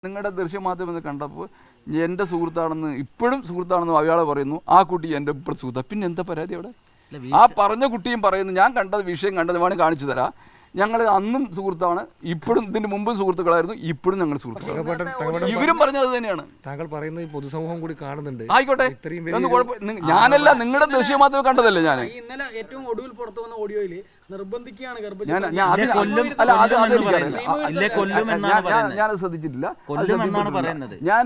നിങ്ങളുടെ ദൃശ്യമാധ്യമം കണ്ടപ്പോൾ എൻ്റെ സുഹൃത്താണെന്ന് ഇപ്പോഴും സുഹൃത്താണെന്ന് അയാൾ പറയുന്നു. ആ കുട്ടി എൻ്റെ ഇപ്പോൾ സുഹൃത്താണ്. പിന്നെ എന്താ പരാതി അവിടെ? ആ പറഞ്ഞ കുട്ടിയും പറയുന്നു ഞാൻ കണ്ടത് വിഷയം കണ്ടത് വേണമെങ്കിൽ കാണിച്ചു തരാം. ഞങ്ങൾ അന്നും സുഹൃത്താണ്, ഇപ്പോഴും ഇതിന് മുമ്പ് സുഹൃത്തുക്കളായിരുന്നു, ഇപ്പോഴും ഞങ്ങൾ സുഹൃത്തുക്കളാണ്. ഇവരും പറഞ്ഞത് തന്നെയാണ്. താങ്കൾ പറയുന്നത് പൊതുസമൂഹം കൂടി കാണുന്നുണ്ട്. ആയിക്കോട്ടെ, ഞാനല്ല, നിങ്ങളുടെ ദൃശ്യമാധ്യമം കണ്ടതല്ലേ ഞാൻ. ഇന്നലെ ഏറ്റവും ഒടുവിൽ പുറത്തു വന്ന ഓഡിയോയിൽ നിർബന്ധിക്കുകയാണ് ഞാൻ ശ്രദ്ധിച്ചിട്ടില്ല. ഞാൻ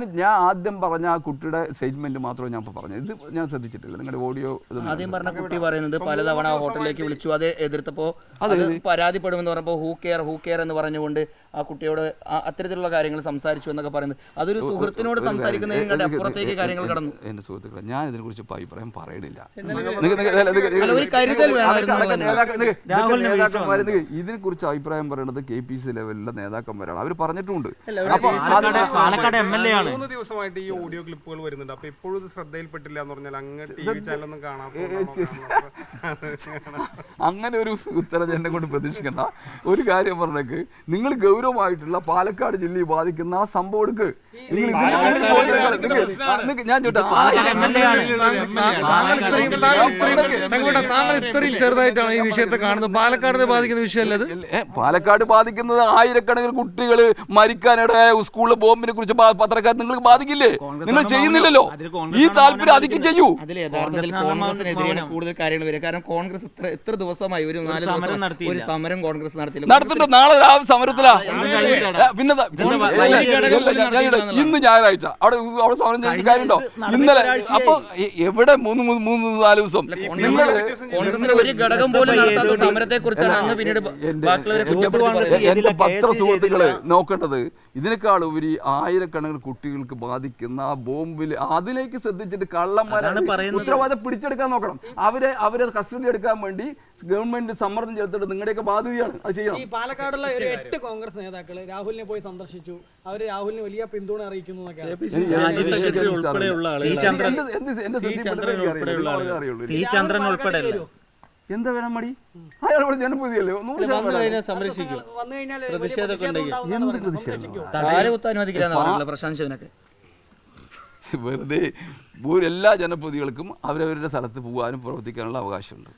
ആദ്യം പറഞ്ഞ ആ കുട്ടിയുടെ സ്റ്റേറ്റ്മെന്റ് മാത്രമേ ഞാൻ പറഞ്ഞത്. ഇത് ഞാൻ ശ്രദ്ധിച്ചിട്ടില്ല. നിങ്ങളുടെ ഓഡിയോ ആദ്യം പറഞ്ഞ കുട്ടി പറയുന്നത് പലതവണ ഹോട്ടലിലേക്ക് വിളിച്ചു, അത് എതിർത്തപ്പോൾ അത് പരാതിപ്പെടുമെന്ന് പറഞ്ഞപ്പോൾ ഹൂ കെയർ എന്ന് പറഞ്ഞുകൊണ്ട് ആ കുട്ടിയോട് അത്തരത്തിലുള്ള കാര്യങ്ങൾ സംസാരിച്ചു എന്നൊക്കെ പറയുന്നത് അതൊരു സുഹൃത്തിനോട് സംസാരിക്കുന്നതിന് അപ്പുറത്തേക്ക് കാര്യങ്ങൾ കടന്നു. എന്റെ സുഹൃത്തുക്കളെ, ഞാൻ ഇതിനെ കുറിച്ച് അഭിപ്രായം പറയണില്ല. ഇതിനെ കുറിച്ച് അഭിപ്രായം പറയുന്നത് KPC ലെവലിലെ നേതാക്കന്മാരാണ്. അവർ പറഞ്ഞിട്ടുണ്ട്. 3 ദിവസമായിട്ട് ഈ ഓഡിയോ ക്ലിപ്പുകൾ വരുന്നുണ്ട്. അപ്പൊ ഇപ്പോഴും ഇത് ശ്രദ്ധയിൽപ്പെട്ടില്ല എന്ന് പറഞ്ഞാൽ അങ്ങ് TV ചാനലൊന്നും കാണാത്ത അങ്ങനെ ഒരു ഉത്തരം എന്നെ കൊണ്ട് പ്രതീക്ഷിക്കണ്ട. ഒരു കാര്യം പറഞ്ഞേക്ക്, നിങ്ങൾ ഗൗരവമായിട്ടുള്ള പാലക്കാട് ജില്ലയെ ബാധിക്കുന്ന ആ സംഭവം എടുക്ക്. ഞാൻ താങ്കൾ ഇത്രയും ചെറുതായിട്ടാണ് ഈ വിഷയത്തെ കാണുന്നത്. പാലക്കാടിനെ ബാധിക്കുന്ന വിഷയമല്ലത്. പാലക്കാട് ബാധിക്കുന്നത് ആയിരക്കണക്കിന് കുട്ടികൾ മരിക്കാനിടയായ സ്കൂളിലെ ബോംബിനെ കുറിച്ച് പത്രക്കാർ നിങ്ങൾക്ക് ബാധിക്കില്ലേ? നിങ്ങൾ ചെയ്യുന്നില്ലല്ലോ. ഈ താല്പര്യം അധികം ചെയ്യൂ. അതിൽ യഥാർത്ഥത്തിൽ കോൺഗ്രസിനെതിരെയാണ് കൂടുതൽ കാര്യങ്ങൾ വരിക. കാരണം കോൺഗ്രസ് എത്ര ദിവസമായി ഒരു 4 ദിവസം ഒരു സമരം കോൺഗ്രസ് നടത്തുന്നുണ്ട്. നാളെ രാവിലെ സമരത്തിലാ. പിന്നെ ഇന്ന് ഞായറാഴ്ച അവിടെ സമരം ചെയ്തിട്ട് കാര്യമുണ്ടോ? ഇന്നലെ അപ്പൊ എവിടെ 3-4 ദിവസം കോൺഗ്രസിന്റെ ഒരു ഘടകം പോലും നടത്താത്ത സമരത്തെ കുറിച്ചാണ് അങ്ങ് പിന്നീട് എന്റെ പത്ര സുഹൃത്തുക്കളെ നോക്കേണ്ടത്. ഇതിനേക്കാൾ ഉപരി ആയിരക്കണക്കിന് കുട്ടികൾക്ക് ബാധിക്കുന്ന ആ ബോംബിൽ അതിലേക്ക് ശ്രദ്ധിച്ചിട്ട് കള്ളന്മാരാണ് ഉത്തരവാദിത്തം പിടിച്ചെടുക്കാൻ നോക്കണം. അവരെ കസ്റ്റഡി എടുക്കാൻ വേണ്ടി ഗവൺമെന്റ് സമ്മർദ്ദം ചെലുത്തിട്ട് നിങ്ങളുടെയൊക്കെ ബാധ്യതയാണ് അത് ചെയ്യണം. ഈ പാലക്കാടുള്ള ഒരു 8 കോൺഗ്രസ് നേതാക്കള് രാഹുലിനെ പോയി സന്ദർശിച്ചു. അവര് രാഹുലിന് വലിയ പിന്തുണ അറിയിക്കുന്നു. എന്താ വേണം മടി? അയാൾ ജനപ്രതിയല്ലേ? വെറുതെ എല്ലാ ജനപ്രതികൾക്കും അവരവരുടെ സ്ഥലത്ത് പോകാനും പ്രവർത്തിക്കാനുള്ള അവകാശമുണ്ട്.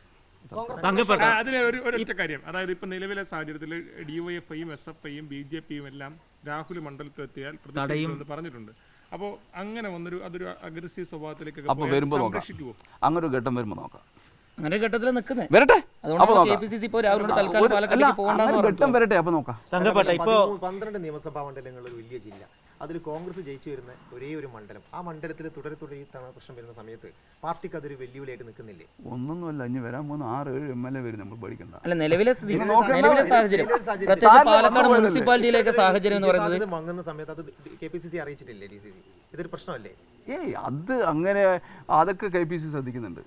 അതിലെ ഒരൊറ്റ കാര്യം, അതായത് ഇപ്പൊ നിലവിലെ സാഹചര്യത്തിൽ DYFIയും SFIയും BJPയും എല്ലാം രാഹുൽ മണ്ഡലത്തിൽ എത്തിയാൽ പ്രതിഷേധിക്കുമെന്ന് പറഞ്ഞിട്ടുണ്ട്. അപ്പോൾ അങ്ങനെ വന്നൊരു അതൊരു അഗ്രസീവ് സ്വഭാവത്തിലേക്ക് സംരക്ഷിക്കുമോ? അങ്ങനെ ഒരു ഘട്ടം വരുമ്പോൾ നോക്കാം. അങ്ങനെ ഘട്ടത്തിൽ നിൽക്കുന്നത് വരട്ടെ. ഘട്ടം വരട്ടെ, അപ്പൊ നോക്കാം. 12 നിയമസഭാ മണ്ഡലങ്ങൾ ഒരു വലിയ ജില്ല, അതിൽ കോൺഗ്രസ് ജയിച്ചു വരുന്ന ഒരേ ഒരു മണ്ഡലം. ആ മണ്ഡലത്തിൽ തുടരെ പ്രശ്നം വരുന്ന സമയത്ത് പാർട്ടിക്ക് അതൊരു വെല്ലുവിളിയായിട്ട് നിൽക്കുന്നില്ലേ? ഒന്നൊന്നുമല്ല, ഇനി വരാൻ പോകുന്ന 6-7 MLA വരും. നമ്മൾ പഠിക്കണ്ട. അല്ല, നിലവിലെ സാഹചര്യം പാലക്കാട് മുനിസിപ്പാലിറ്റിയിലേക്ക് സാഹചര്യം എന്ന് പറയുന്നത് മങ്ങുന്ന സമയത്ത് അത് KPCC അറിയിച്ചിട്ടില്ലേ? DCC ഇതൊരു പ്രശ്നമല്ലേ? അത് അങ്ങനെ അതൊക്കെ KPCC ശ്രദ്ധിക്കുന്നുണ്ട്.